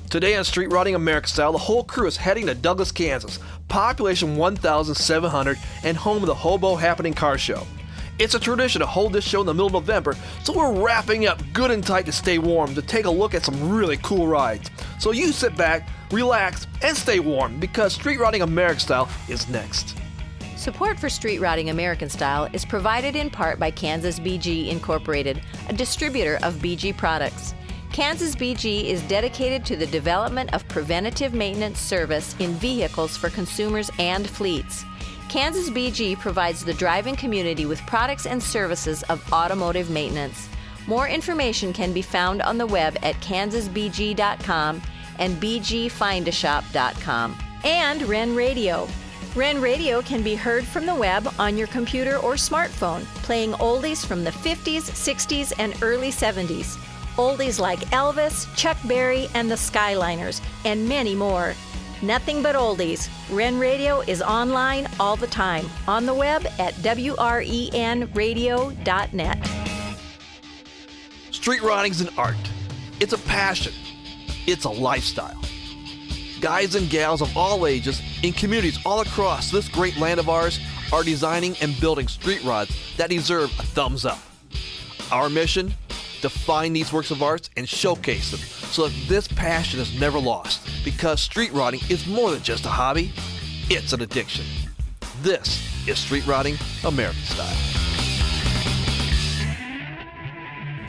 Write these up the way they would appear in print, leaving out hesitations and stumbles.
Today on Street Riding American Style, the whole crew is heading to Douglas, Kansas, population 1,700 and home of the HoBo Happenings Car Show. It's a tradition to hold this show in the middle of November, so we're wrapping up good and tight to stay warm to take a look at some really cool rides. So you sit back, relax, and stay warm because Street Riding American Style is next. Support for Street Riding American Style is provided in part by Kansas BG Incorporated, a distributor of BG products. Kansas BG is dedicated to the development of preventative maintenance service in vehicles for consumers and fleets. Kansas BG provides the driving community with products and services of automotive maintenance. More information can be found on the web at kansasbg.com and bgfindashop.com. And Ren Radio. Ren Radio can be heard from the web on your computer or smartphone, playing oldies from the 50s, 60s, and early 70s. Oldies like Elvis, Chuck Berry, and the Skyliners, and many more. Nothing but oldies. Ren Radio is online all the time, on the web at wrenradio.net. Street riding's an art. It's a passion. It's a lifestyle. Guys and gals of all ages in communities all across this great land of ours are designing and building street rods that deserve a thumbs up. Our mission? To find these works of art and showcase them so that this passion is never lost, because street riding is more than just a hobby, it's an addiction. This is Street Riding American Style.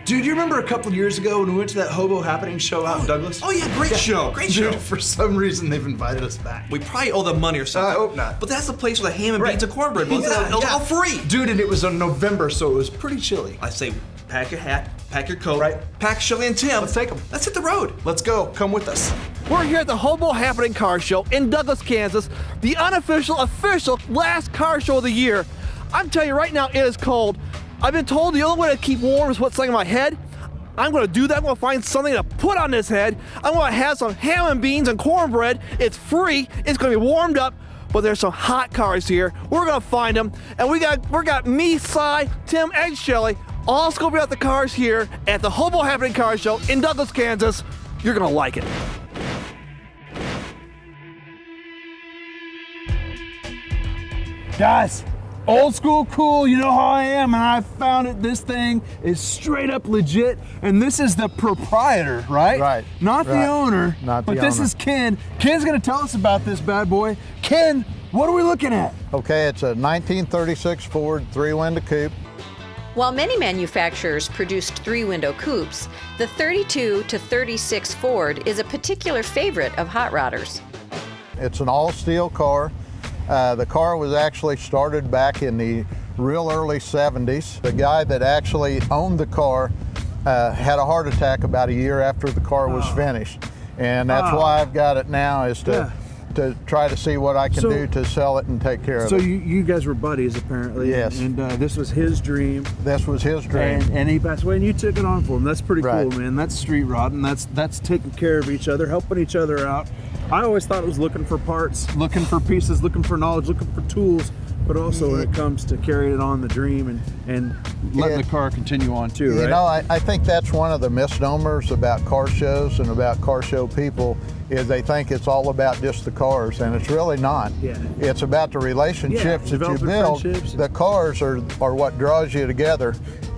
Dude, you remember a couple years ago when we went to that HoBo Happenings show out in Douglas? Oh yeah, great show, great show. Dude, for some reason they've invited us back. We probably owe them money or something. I hope not. But that's the place where the ham and Right. beans and cornbread was. Yeah, It was yeah. all free. Dude, and it was in November, so it was pretty chilly. I say, pack your hat, pack your coat, Right. pack Shelly and Tim. Let's take 'em. Let's hit the road. Let's go. Come with us. We're here at the HoBo Happenings Car Show in Douglas, Kansas, the unofficial, official last car show of the year. I'm telling you right now, it is cold. I've been told the only way to keep warm is what's on my head. I'm gonna do that. I'm gonna find something to put on this head. I'm gonna have some ham and beans and cornbread. It's free. It's gonna be warmed up. But there's some hot cars here. We're gonna find them, and we got me, Cy, Tim, and Shelly all scoping out the cars here at the HoBo Happenings Car Show in Douglas, Kansas. You're gonna like it. Guys, old school cool, you know how I am, and I found it. This thing is straight up legit, and this is the proprietor, right? Right. Not Right. the owner, Not the but this owner. is Ken. Ken's gonna tell us about this bad boy. Ken, what are we looking at? Okay, it's a 1936 Ford three-window coupe. While many manufacturers produced three-window coupes, the 32 to 36 Ford is a particular favorite of hot rodders. It's an all-steel car. The car was actually started back in the real early 70s. The guy that actually owned the car had a heart attack about a year after the car was finished. And that's why I've got it now, is to try to see what I can do to sell it and take care of So it. you guys were buddies apparently. Yes. And this was his dream. This was his dream. And he passed away, and you took it on for him. That's pretty Right. cool, man. That's street rodding. That's taking care of each other, helping each other out. I always thought it was looking for parts, looking for pieces, looking for knowledge, looking for tools, but also when it comes to carrying it on the dream and letting Yeah. the car continue on too, right? You know, I think that's one of the misnomers about car shows and about car show people, is they think it's all about just the cars, and it's really not. Yeah. It's about the relationships that you developing build. friendships. The cars are what draws you together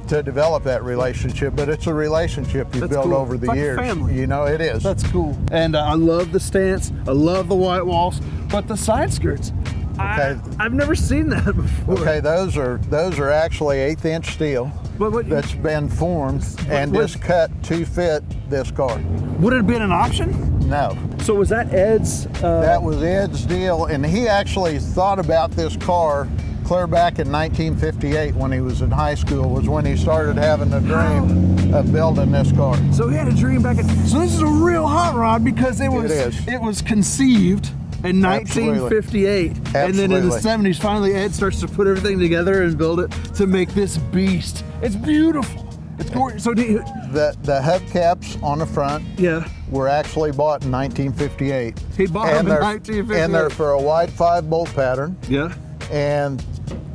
to develop that relationship, but it's a relationship you That's build cool. over It's the like a years. family. You know, it is. That's cool. And I love the stance, I love the white walls, but the side skirts, Okay. I've never seen that before. Okay, those are actually 1/8" steel But that's been formed and what- just cut to fit this car. would it have been an option? No. So was that Ed's? That was Ed's deal, and he actually thought about this car clear back in 1958 when he was in high school, was when he started having the dream of building this car. So he had a dream back in. So this is a real hot rod because it was conceived in 1958, and then in the Absolutely. 70s, finally Ed starts to put everything together and build it to make this beast. It's beautiful. It's gorgeous. So The hubcaps on the front yeah, were actually bought in 1958. he bought them in they're- 1958. And they're for a wide 5-bolt pattern. Yeah. And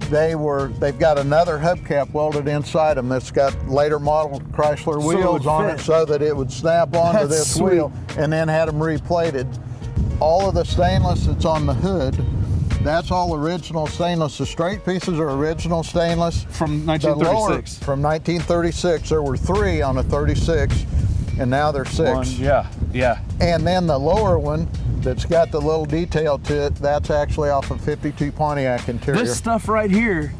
they've got another hubcap welded inside them that's got later model Chrysler it wheels would on fit. it so that it would snap onto That's this sweet. wheel, and then had them replated. All of the stainless that's on the hood, that's all original stainless. The straight pieces are original stainless. From The lower, 1936. from 1936. There were 3 on a 36, and now there's 6. One, yeah. And then the lower one that's got the little detail to it, that's actually off of 52 Pontiac interior. This stuff right here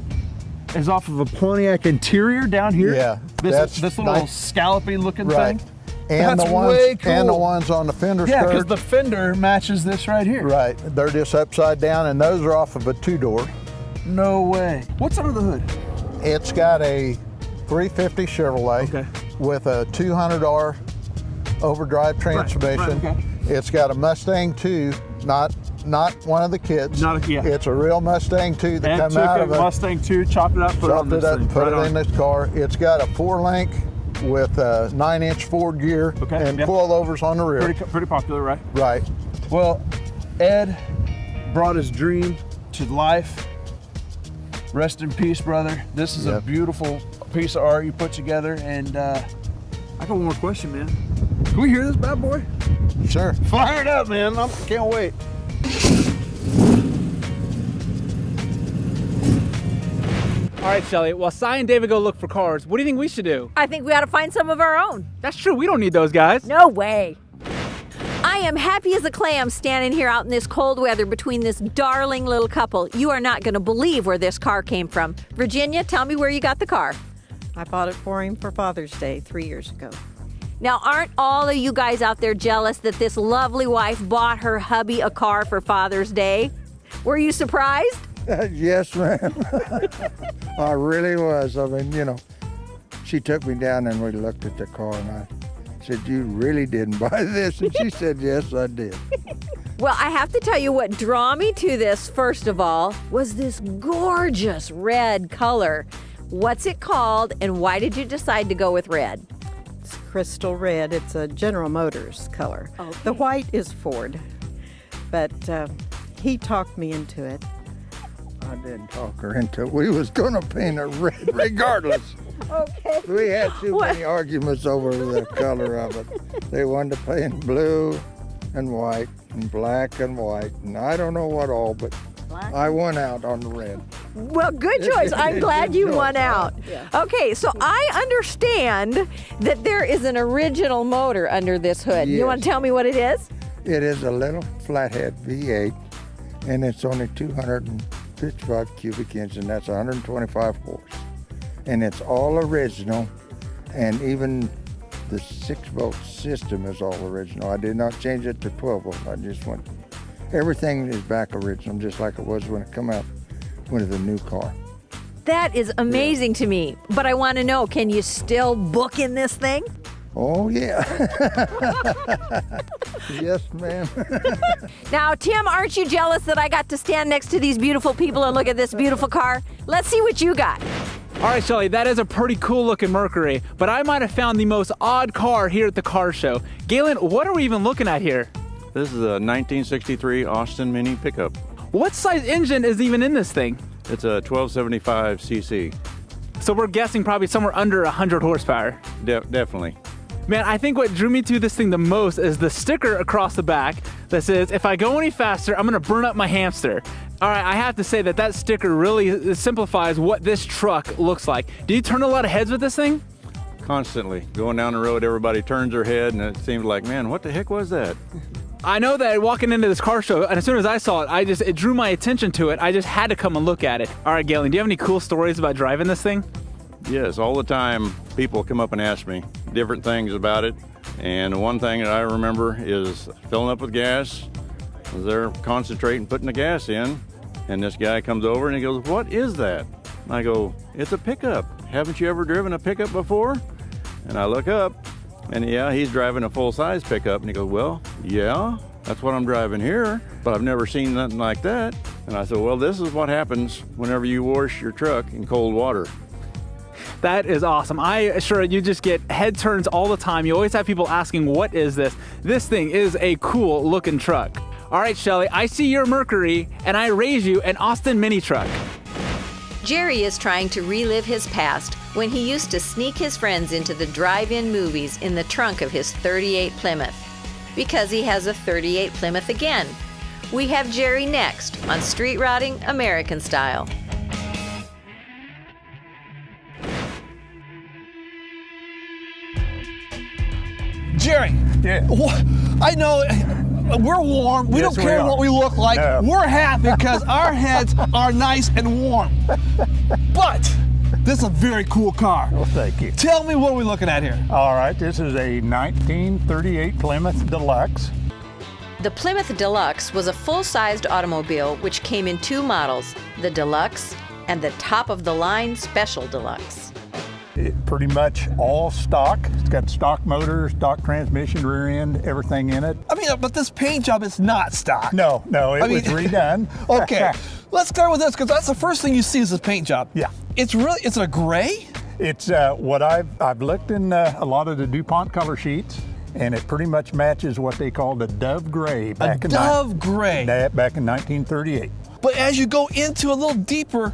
is off of a Pontiac interior down here. Yeah, This little nice. scallopy looking Right. thing. And That's the ones way cool. and the ones on the fender Yeah, because skirt. the fender matches this right here. Right, they're just upside down, and those are off of a 2-door. No way. What's under the hood? It's got a 350 Chevrolet Okay. with a 200R overdrive transmission. okay. It's got a Mustang 2, not one of the kids. Yeah. It's a real Mustang 2 that And come took out a of a Mustang 2, chopped it up, put it on chopped this it up, thing. and put Right it on. in this car. It's got a 4-link with a 9-inch Ford gear Okay, and yep. coilovers on the rear. Pretty popular, right? Right. Well, Ed brought his dream to life. Rest in peace, brother. This is a Yep. beautiful piece of art you put together. And I got one more question, man. Can we hear this bad boy? Sure. Fire it up, man. I can't wait. All right, Shelly, while Cy and David go look for cars, what do you think we should do? I think we ought to find some of our own. That's true, we don't need those guys. No way. I am happy as a clam standing here out in this cold weather between this darling little couple. You are not going to believe where this car came from. Virginia, tell me where you got the car. I bought it for him for Father's Day 3 years ago. Now, aren't all of you guys out there jealous that this lovely wife bought her hubby a car for Father's Day? Were you surprised? Yes, ma'am. I really was. I mean, you know, she took me down and we looked at the car and I said, "You really didn't buy this?" And she said, "Yes, I did." Well, I have to tell you what drew me to this, first of all, was this gorgeous red color. What's it called and why did you decide to go with red? It's crystal red. It's a General Motors color. Okay. The white is Ford. But he talked me into it. I didn't talk her into it. We was going to paint it red regardless. Okay. We had too many arguments over the color of it. They wanted to paint blue and white and black and white and I don't know what all, but I won out on the red. Well, good choice. I'm glad you Good won choice. out. Yeah. Okay, so I understand that there is an original motor under this hood. You Yes. want to tell me what it is? It is a little flathead V8 and it's only 255 cubic inch and that's 125 horse. And it's all original and even the 6-volt system is all original. I did not change it to 12 volt. I just went, everything is back original just like it was when it come out with the new car. That is amazing to me. But I want to know, can you still book in this thing? Oh yeah. Yes, ma'am. Now, Tim, aren't you jealous that I got to stand next to these beautiful people and look at this beautiful car? Let's see what you got. All right, Shelly, that is a pretty cool looking Mercury, but I might have found the most odd car here at the car show. Galen, what are we even looking at here? This is a 1963 Austin Mini pickup. What size engine is even in this thing? It's a 1275 cc. So we're guessing probably somewhere under 100 horsepower. Definitely. Man, I think what drew me to this thing the most is the sticker across the back that says, "If I go any faster, I'm gonna burn up my hamster." All right, I have to say that sticker really simplifies what this truck looks like. Do you turn a lot of heads with this thing? Constantly. Going down the road, everybody turns their head and it seems like, man, what the heck was that? I know that walking into this car show, and as soon as I saw it, it drew my attention to it. I just had to come and look at it. All right, Galen, do you have any cool stories about driving this thing? Yes, all the time people come up and ask me different things about it. And one thing that I remember is filling up with gas. I was there concentrating, putting the gas in, and this guy comes over and he goes, "What is that?" And I go, "It's a pickup. Haven't you ever driven a pickup before?" And I look up, and yeah, he's driving a full-size pickup. And he goes, "Well, yeah, that's what I'm driving here, but I've never seen nothing like that." And I said, "Well, this is what happens whenever you wash your truck in cold water." That is awesome. I assure you just get head turns all the time. You always have people asking, what is this? This thing is a cool looking truck. All right, Shelly, I see your Mercury and I raise you an Austin Mini truck. Jerry is trying to relive his past when he used to sneak his friends into the drive-in movies in the trunk of his 38 Plymouth. Because he has a 38 Plymouth again. We have Jerry next on Street Rotting American Style. Jerry, Yeah. I know we're warm. We Yes, don't care we are. what we look like. No. We're happy because our heads are nice and warm. But this is a very cool car. Well, thank you. Tell me what we're looking at here. All right, this is a 1938 Plymouth Deluxe. The Plymouth Deluxe was a full-sized automobile which came in two models, the Deluxe and the top-of-the-line Special Deluxe. Pretty much all stock. It's got stock motor, stock transmission, rear end, everything in it. I mean, but this paint job is not stock. No, it was redone. Okay, let's start with this because that's the first thing you see is this paint job. Yeah. It's a gray? It's what I've looked in a lot of the DuPont color sheets, and it pretty much matches what they called a dove gray back Gray. back in 1938. But as you go into a little deeper,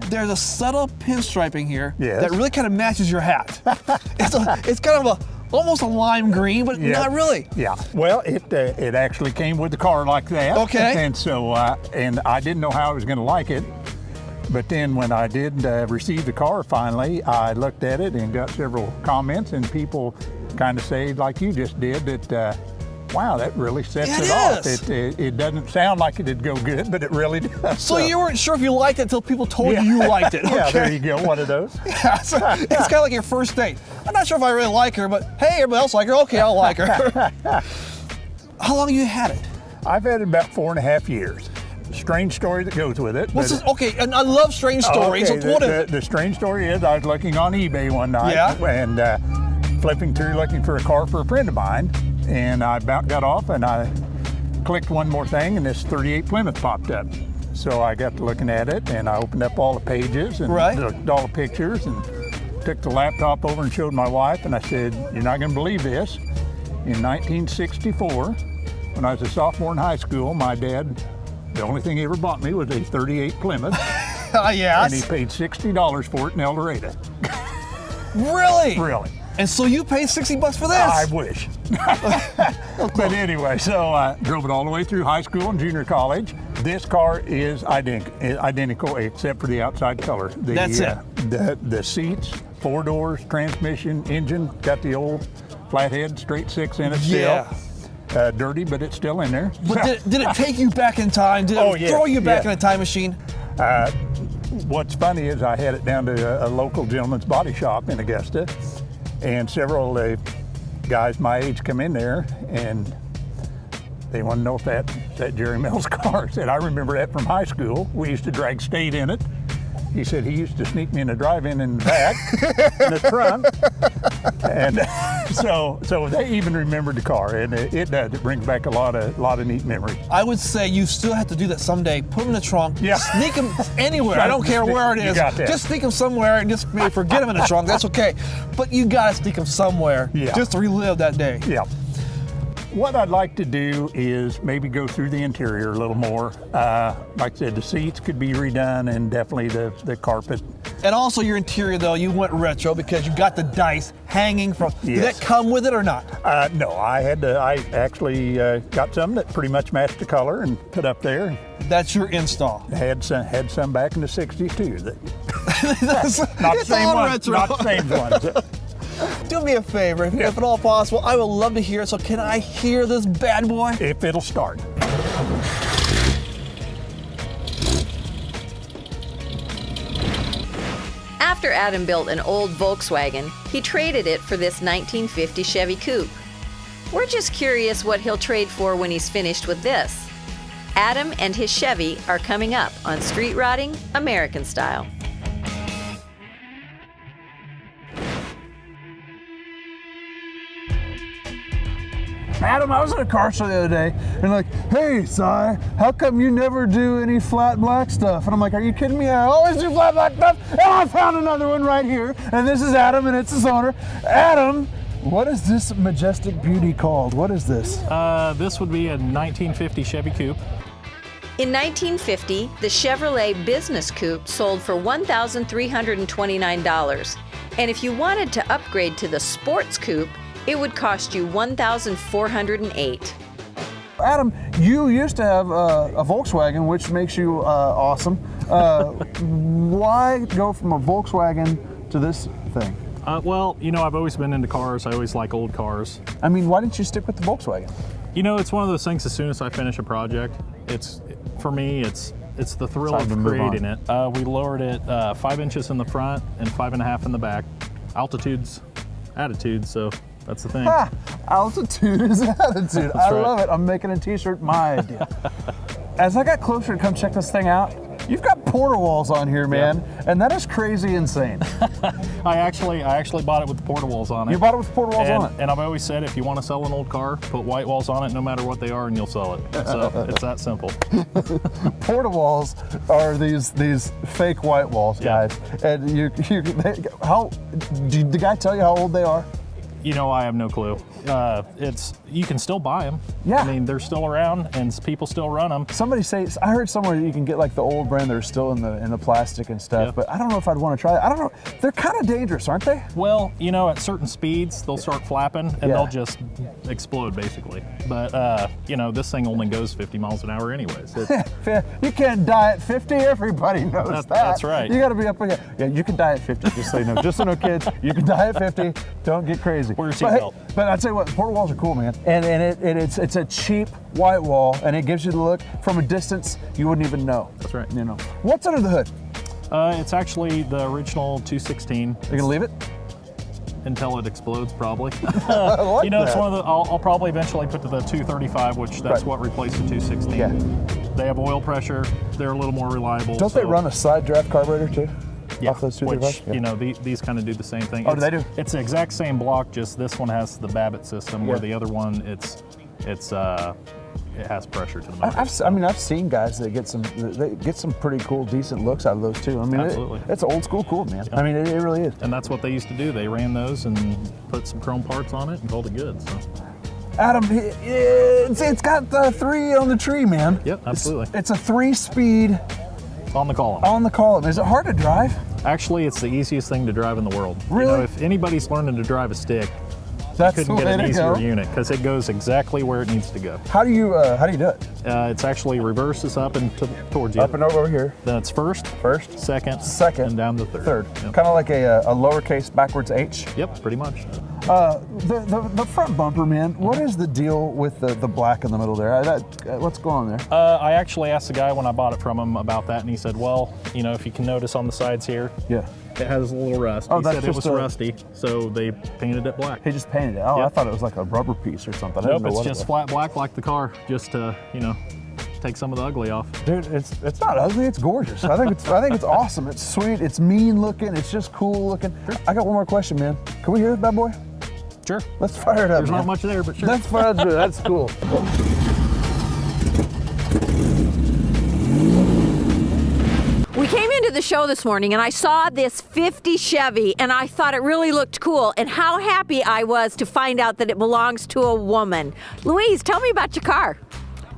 there's a subtle pinstriping here Yes. that really kind of matches your hat. it's kind of almost a lime green, but Yeah. not really. Yeah. Well, it actually came with the car like that. Okay. And so and I didn't know how I was going to like it, but then when I did receive the car finally, I looked at it and got several comments, and people kind of say, like you just did, that. Wow, that really sets it off. is. It doesn't sound like it'd go good, but it really does. So you weren't sure if you liked it until people told you liked it. Yeah, Okay. there you go, one of those. Yeah, so it's kind of like your first date. I'm not sure if I really like her, but hey, everybody else like her. Okay, I'll like her. How long have you had it? I've had it about 4.5 years. Strange story that goes with it. What's but- this? Okay, and I love strange stories. Okay, So what is it? the strange story is I was looking on eBay one night and flipping through looking for a car for a friend of mine, and I about got off and I clicked one more thing and this 38 Plymouth popped up. So I got to looking at it and I opened up all the pages and looked at all the pictures and took the laptop over and showed my wife, and I said, "You're not going to believe this. In 1964, when I was a sophomore in high school, my dad, the only thing he ever bought me was a 38 Plymouth. Yes. And he paid $60 for it in El Dorado." Really? Really. And so you paid $60 for this? I wish. But anyway, so I drove it all the way through high school and junior college. This car is identical except for the outside color. That's it. The seats, 4 doors, transmission, engine, got the old flathead straight 6 in it still. Yeah. Dirty, but it's still in there. But did it take you back in time? Did it throw you back in a time machine? What's funny is I had it down to a local gentleman's body shop in Augusta, and several guys my age come in there and they want to know if that Jerry Mills car. I said, I remember that from high school. We used to drag state in it. He said he used to sneak me in the drive-in in the back, in the trunk. And so they even remembered the car, and it does. It brings back a lot of neat memories. I would say you still have to do that someday. Put them in the trunk. Yeah. Sneak them anywhere. I don't care where it is. You got that. Just sneak them somewhere and just maybe forget them in the trunk. That's okay. But you gotta sneak them somewhere just to relive that day. Yeah. What I'd like to do is maybe go through the interior a little more. Like I said, the seats could be redone, and definitely the carpet. And also your interior, though, you went retro because you got the dice hanging from. Did that come with it or not? No, I actually got some that pretty much matched the color and put up there. That's your install. Had some back in the 60s too. That's, not the it's same all ones. retro. Not the same ones. Do me a favor, if at all possible, I would love to hear it. So can I hear this bad boy? If it'll start. After Adam built an old Volkswagen, he traded it for this 1950 Chevy Coupe. We're just curious what he'll trade for when he's finished with this. Adam and his Chevy are coming up on Street Rotting American Style. Adam, I was at a car show the other day, and like, hey, Si, how come you never do any flat black stuff? And I'm like, are you kidding me? I always do flat black stuff, and I found another one right here. And this is Adam, and it's his owner. Adam, what is this majestic beauty called? What is this? This would be a 1950 Chevy Coupe. In 1950, the Chevrolet Business Coupe sold for $1,329. And if you wanted to upgrade to the Sports Coupe, it would cost you $1,408. Adam, you used to have a Volkswagen, which makes you awesome. Why go from a Volkswagen to this thing? Well, you know, I've always been into cars. I always like old cars. I mean, why didn't you stick with the Volkswagen? You know, it's one of those things. As soon as I finish a project, for me, it's the thrill of creating it. We lowered it 5 inches in the front and 5.5 in the back. Altitude's attitude, so that's the thing. Altitude is attitude. I love it. I'm making a t-shirt, my idea. As I got closer to come check this thing out, you've got porta walls on here, man, and that is crazy insane. I actually bought it with the porta walls on it. You bought it with porta walls on it? And I've always said, if you want to sell an old car, put white walls on it, no matter what they are, and you'll sell it. So it's that simple. Porta walls are these fake white walls, guys. And did the guy tell you how old they are? You know, I have no clue. You can still buy them. Yeah. I mean, they're still around and people still run them. I heard somewhere you can get like the old brand that are still in the plastic and stuff, Yep. but I don't know if I'd want to try it. I don't know. They're kind of dangerous, aren't they? Well, you know, at certain speeds, they'll start flapping and they'll just explode basically. But, you know, this thing only goes 50 miles an hour anyways. You can't die at 50. Everybody knows that. That's right. You got to be up against. Yeah, you can die at 50. Just so you know. Just so you know, kids, you can die at 50. Don't get crazy. Wear your seatbelt. But I tell you what, porta walls are cool, man. And it's a cheap white wall, and it gives you the look from a distance you wouldn't even know. That's right. You know. What's under the hood? It's actually the original 216. You gonna leave it? Until it explodes, probably. Like you know, it's that. one of the. I'll probably eventually put to the 235, which that's what replaced the 216. Yeah. They have oil pressure. They're a little more reliable. Don't they run a side draft carburetor too? Yeah, off those which, 235? you know, these kind of do the same thing. Oh, do they do? It's the exact same block, just this one has the Babbitt system, where the other one, it has pressure to the motor. I've seen guys that get some pretty cool, decent looks out of those too. I mean, Absolutely. It's old school cool, man. Yeah. I mean, it really is. And that's what they used to do. They ran those and put some chrome parts on it and called it good. So. Adam, it's got the 3 on the tree, man. Yep, absolutely. It's a 3-speed. On the column. On the column. Is it hard to drive? Actually, it's the easiest thing to drive in the world. Really? You know, if anybody's learning to drive a stick, That's you couldn't the get way an to easier go. unit because it goes exactly where it needs to go. How do you do it? It's actually reverses up and towards you. Up and over here. Then it's first, second, and down to third. Yep. Kind of like a lowercase backwards H. Yep, pretty much. The front bumper, man. What is the deal with the black in the middle there? What's going on there? I actually asked the guy when I bought it from him about that, and he said, well, you know, if you can notice on the sides here, it has a little rust. Oh, he that's said it just was rusty, so they painted it black. He just painted it. Oh, I thought it was like a rubber piece or something. Nope, it's just flat black like the car, just to, you know, take some of the ugly off. Dude, it's not ugly, it's gorgeous. I think it's awesome. It's sweet, it's mean looking, it's just cool looking. Sure. I got one more question, man. Can we hear this bad boy? Sure. Let's fire it up. There's man. not much there, but sure. Let's fire it up. That's cool. We came into the show this morning and I saw this 50 Chevy and I thought it really looked cool, and how happy I was to find out that it belongs to a woman. Louise, tell me about your car.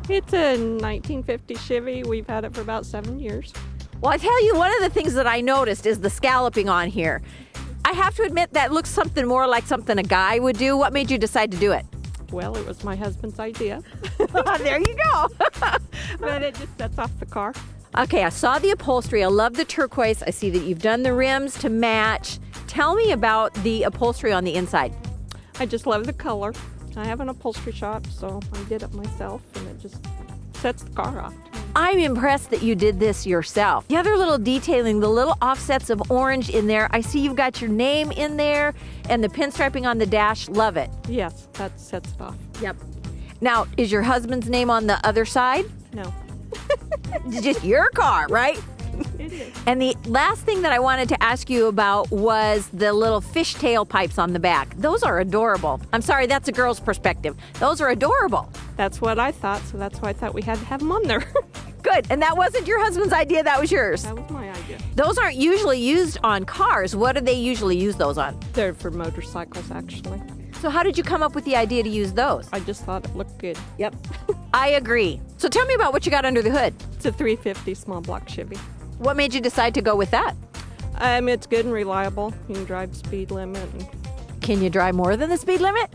It's a 1950 Chevy. We've had it for about 7 years. Well, I tell you, one of the things that I noticed is the scalloping on here. I have to admit that looks something more like something a guy would do. What made you decide to do it? Well, it was my husband's idea. There you go. But it just sets off the car. Okay, I saw the upholstery. I love the turquoise. I see that you've done the rims to match. Tell me about the upholstery on the inside. I just love the color. I have an upholstery shop, so I did it myself, and it just sets the car off. I'm impressed that you did this yourself. The other little detailing, the little offsets of orange in there. I see you've got your name in there and the pinstriping on the dash. Love it. Yes, that sets it off. Yep. Now, is your husband's name on the other side? No. It's just your car, right? It is. And the last thing that I wanted to ask you about was the little fishtail pipes on the back. Those are adorable. I'm sorry, that's a girl's perspective. Those are adorable. That's what I thought, so that's why I thought we had to have them on there. Good. And that wasn't your husband's idea, that was yours. That was my idea. Those aren't usually used on cars. What do they usually use those on? They're for motorcycles, actually. So how did you come up with the idea to use those? I just thought it looked good. Yep. I agree. So tell me about what you got under the hood. It's a 350 small block Chevy. What made you decide to go with that? It's good and reliable. You can drive speed limit. Can you drive more than the speed limit?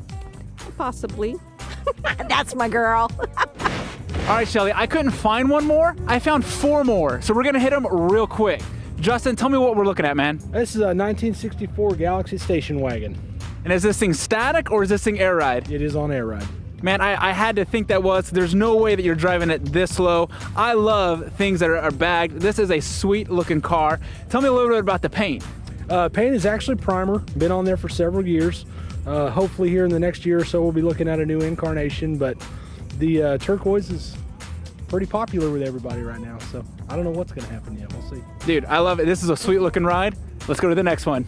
Possibly. That's my girl. All right, Shelly, I couldn't find one more. I found 4 more, so we're gonna hit them real quick. Justin, tell me what we're looking at, man. This is a 1964 Galaxy station wagon. And is this thing static or is this thing air ride? It is on air ride. Man, I had to think that was. There's no way that you're driving it this slow. I love things that are bagged. This is a sweet looking car. Tell me a little bit about the paint. Paint is actually primer. Been on there for several years. Hopefully here in the next year or so we'll be looking at a new incarnation, but the turquoise is pretty popular with everybody right now, so I don't know what's gonna happen yet. We'll see. Dude, I love it. This is a sweet looking ride. Let's go to the next one.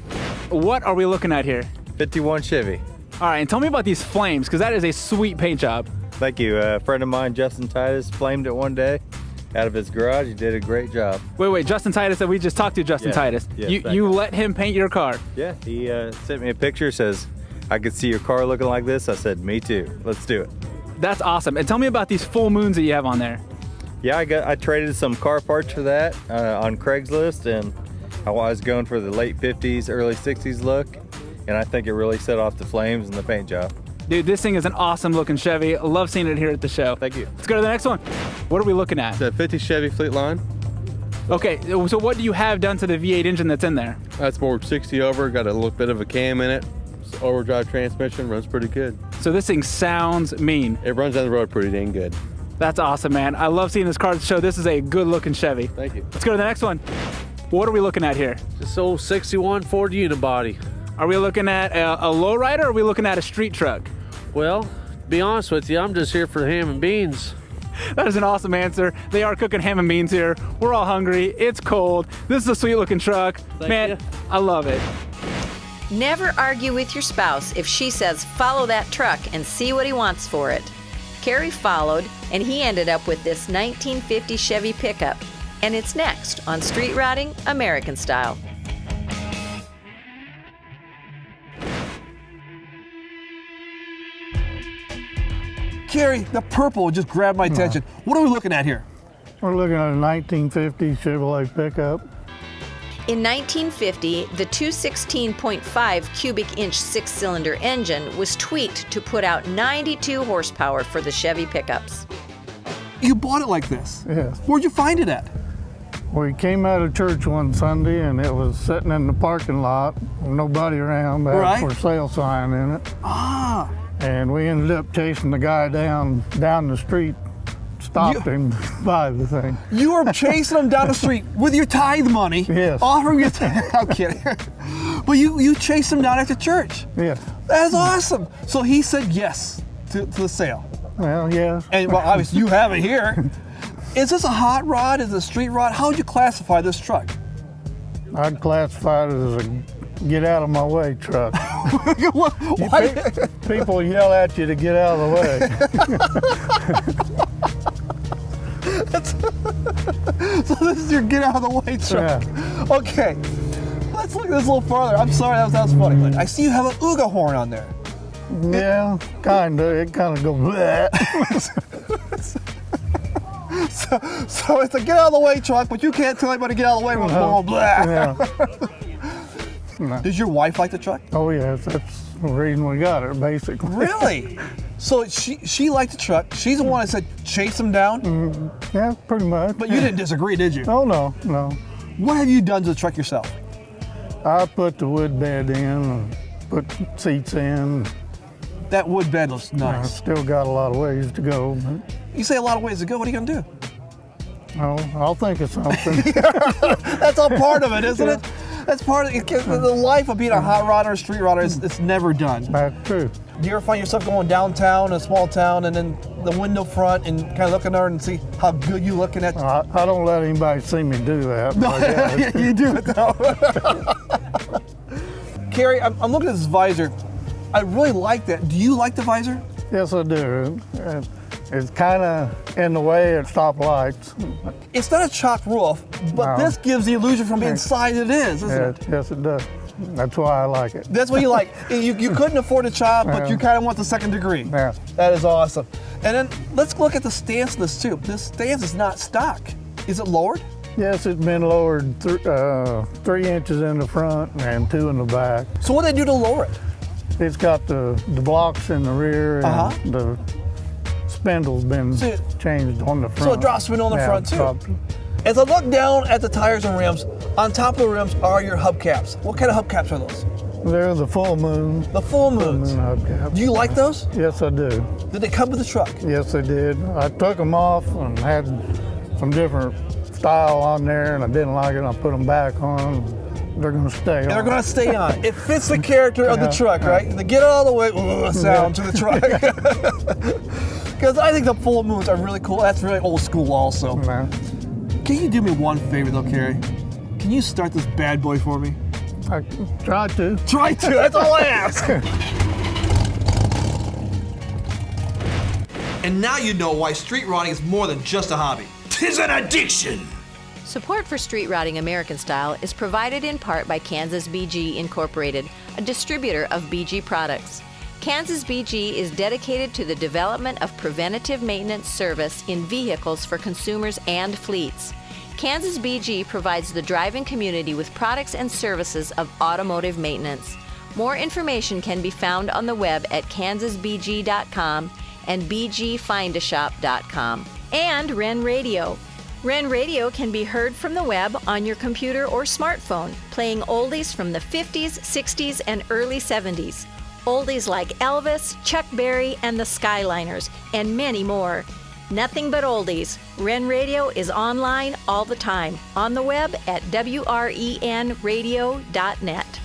What are we looking at here? 51 Chevy. All right, and tell me about these flames, because that is a sweet paint job. Thank you. A friend of mine, Justin Titus, flamed it one day out of his garage. He did a great job. Wait, Justin Titus that we just talked to, Justin Titus. You let him paint your car? Yeah, he sent me a picture, says, I could see your car looking like this. I said, me too. Let's do it. That's awesome. And tell me about these full moons that you have on there. Yeah, I traded some car parts for that on Craigslist, and I was going for the late 50s, early 60s look, and I think it really set off the flames and the paint job. Dude, this thing is an awesome looking Chevy. I love seeing it here at the show. Thank you. Let's go to the next one. What are we looking at? The 50 Chevy Fleet Line. Okay, so what do you have done to the V8 engine that's in there? That's more 60 over, got a little bit of a cam in it. It's overdrive transmission, runs pretty good. So this thing sounds mean. It runs down the road pretty dang good. That's awesome, man. I love seeing this car at the show. This is a good looking Chevy. Thank you. Let's go to the next one. What are we looking at here? This old 61 Ford Unibody. Are we looking at a lowrider or are we looking at a street truck? Well, to be honest with you, I'm just here for the ham and beans. That is an awesome answer. They are cooking ham and beans here. We're all hungry. It's cold. This is a sweet looking truck. Man, I love it. Never argue with your spouse if she says follow that truck and see what he wants for it. Kerry followed, and he ended up with this 1950 Chevy pickup. And it's next on Street Routing American Style. Carrie, the purple just grabbed my attention. What are we looking at here? We're looking at a 1950 Chevrolet pickup. In 1950, the 216.5 cubic inch 6-cylinder engine was tweaked to put out 92 horsepower for the Chevy pickups. You bought it like this? Yes. Where'd you find it at? We came out of church one Sunday and it was sitting in the parking lot, nobody around, but had a for sale sign in it. Ah. And we ended up chasing the guy down the street, stopped him, buy the thing. You were chasing him down the street with your tithe money. Yes. Offering your I'm kidding. But you chased him down after church. Yes. That's awesome. So he said yes to the sale. Well, yes. And well, obviously you have it here. Is this a hot rod? Is it a street rod? How would you classify this truck? I'd classify it as a get out of my way truck. People yell at you to get out of the way. So this is your get out of the way truck. Yeah. Okay, let's look at this a little farther. I'm sorry, that was funny. I see you have an Ooga horn on there. Yeah, kinda. It kind of goes bleh. So it's a get out of the way truck, but you can't tell anybody to get out of the way with blah. No. Does your wife like the truck? Oh yes, that's the reason we got it, basically. Really? So she liked the truck. She's the one that said chase him down? Yeah, pretty much. But you didn't disagree, did you? Oh, no. What have you done to the truck yourself? I put the wood bed in, and put seats in. That wood bed looks nice. Still got a lot of ways to go. But... You say a lot of ways to go, what are you gonna do? Oh, I'll think of something. That's all part of it, isn't it? That's part of it. The life of being a hot rodder or street rodder it's never done. That's true. Do you ever find yourself going downtown, a small town, and then the window front and kind of looking there and see how good you looking at? I don't let anybody see me do that. No, yeah, you do it though. Carrie, I'm looking at this visor. I really like that. Do you like the visor? Yes, I do. It's kind of in the way at stoplights. It's not a chopped roof, but this gives the illusion from inside it is, isn't it? Yes, it does. That's why I like it. That's what you like. You couldn't afford a chop, but you kind of want the second degree. Yeah. That is awesome. And then let's look at the stance of this too. This stance is not stock. Is it lowered? Yes, it's been lowered 3 inches in the front and 2 in the back. So what do they do to lower it? It's got the blocks in the rear and the spindle's been changed on the front. So it drops spindle on the front too. As I look down at the tires and rims, on top of the rims are your hubcaps. What kind of hubcaps are those? They're the full moon. The full moons. Full moon hubcaps. Do you like those? Yes, I do. Did they come with the truck? Yes, they did. I took them off and had some different style on there, and I didn't like it. I put them back on. They're going to stay on. They're going to stay on. It fits the character of the truck, right? They get all the way sound to the truck. Because I think the full moons are really cool. That's really old school also. Can you do me one favor though, Kerry? Can you start this bad boy for me? I try to. Try to, that's all I ask. And now you know why street rotting is more than just a hobby. 'Tis an addiction. Support for Street Routing American Style is provided in part by Kansas BG Incorporated, a distributor of BG products. Kansas BG is dedicated to the development of preventative maintenance service in vehicles for consumers and fleets. Kansas BG provides the driving community with products and services of automotive maintenance. More information can be found on the web at kansasbg.com and bgfindashop.com. And Ren Radio. Ren Radio can be heard from the web on your computer or smartphone, playing oldies from the 50s, 60s, and early 70s. Oldies like Elvis, Chuck Berry, and the Skyliners, and many more. Nothing but oldies. Ren Radio is online all the time, on the web at wrenradio.net.